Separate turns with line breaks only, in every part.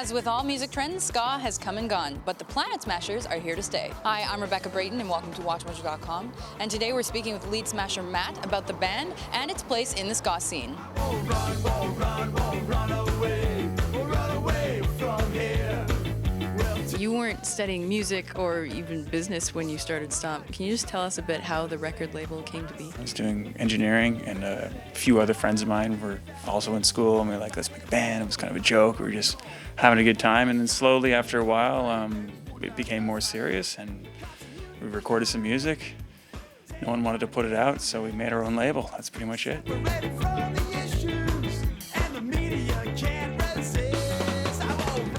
As with all music trends, ska has come and gone, but the Planet Smashers are here to stay. Hi, I'm Rebecca Brayton and welcome to WatchMojo.com. And today we're speaking with lead smasher Matt about the band and its place in the ska scene. You weren't studying music or even business when you started Stomp. Can you just tell us a bit how the record label came to be?
I was doing engineering, and a few other friends of mine were also in school, and we were like, let's make a band. It was kind of a joke. We were just having a good time, and then slowly after a while, it became more serious, and we recorded some music. No one wanted to put it out, so we made our own label. That's pretty much it.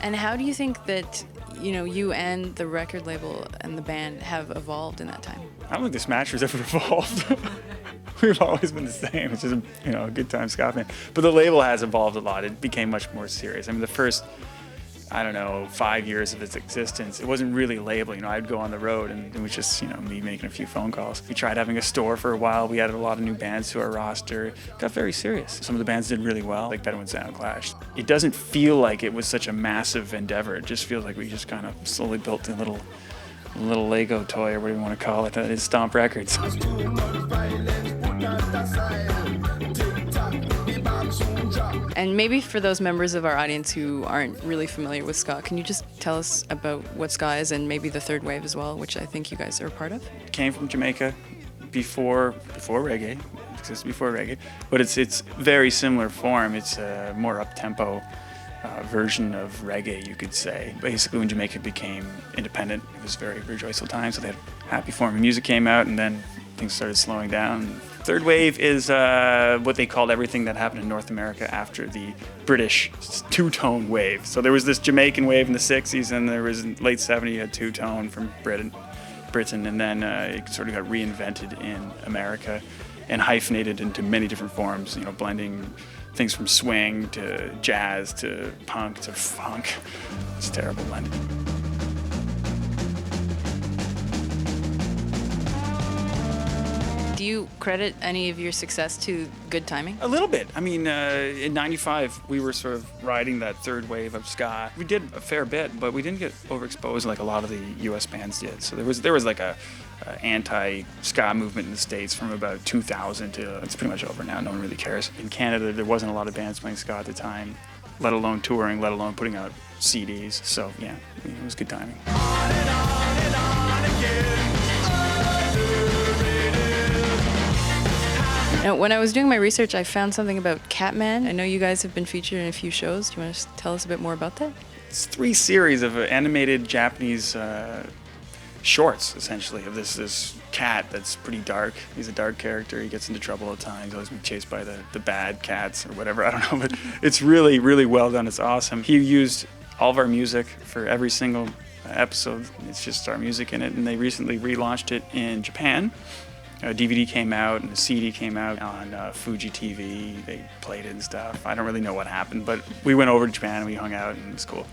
And how do you think that you and the record label and the band have evolved in that time?
I don't think the Smashers ever evolved. We've always been the same. It's just a good time ska band. But the label has evolved a lot. It became much more serious. I mean, the first, 5 years of its existence, it wasn't really a label. I'd go on the road and it was just, me making a few phone calls. We tried having a store for a while. We added a lot of new bands to our roster. It got very serious. Some of the bands did really well, like Bedouin Sound Clash. It doesn't feel like it was such a massive endeavor. It just feels like we just kind of slowly built a little Lego toy, or whatever you want to call it, that is Stomp Records.
And maybe for those members of our audience who aren't really familiar with ska, can you just tell us about what ska is and maybe the third wave as well, which I think you guys are a part of?
It came from Jamaica before reggae. It existed before reggae, but it's very similar form. It's a more up-tempo version of reggae, you could say. Basically, when Jamaica became independent, it was very, very joyful time, so they had a happy form of music came out, and then things started slowing down. Third wave is what they called everything that happened in North America after the British two-tone wave. So there was this Jamaican wave in the 60s, and there was in late 70s, you had two-tone from Britain, and then it sort of got reinvented in America and hyphenated into many different forms, blending things from swing to jazz to punk to funk. It's terrible blending.
Do you credit any of your success to good timing?
A little bit. I mean, in '95, we were sort of riding that third wave of ska. We did a fair bit, but we didn't get overexposed like a lot of the U.S. bands did. So there was like a anti-ska movement in the States from about 2000 to it's pretty much over now. No one really cares. In Canada, there wasn't a lot of bands playing ska at the time, let alone touring, let alone putting out CDs. So yeah, it was good timing.
On and on and on again.
Now, when I was doing my research, I found something about Catman. I know you guys have been featured in a few shows. Do you want to tell us a bit more about that?
It's 3 series of animated Japanese shorts, essentially, of this cat that's pretty dark. He's a dark character. He gets into trouble all the time. He's always been chased by the bad cats or whatever. I don't know, but it's really, really well done. It's awesome. He used all of our music for every single episode. It's just our music in it, and they recently relaunched it in Japan. A DVD came out and a CD came out on Fuji TV. They played it and stuff. I don't really know what happened, but we went over to Japan and we hung out and it was cool.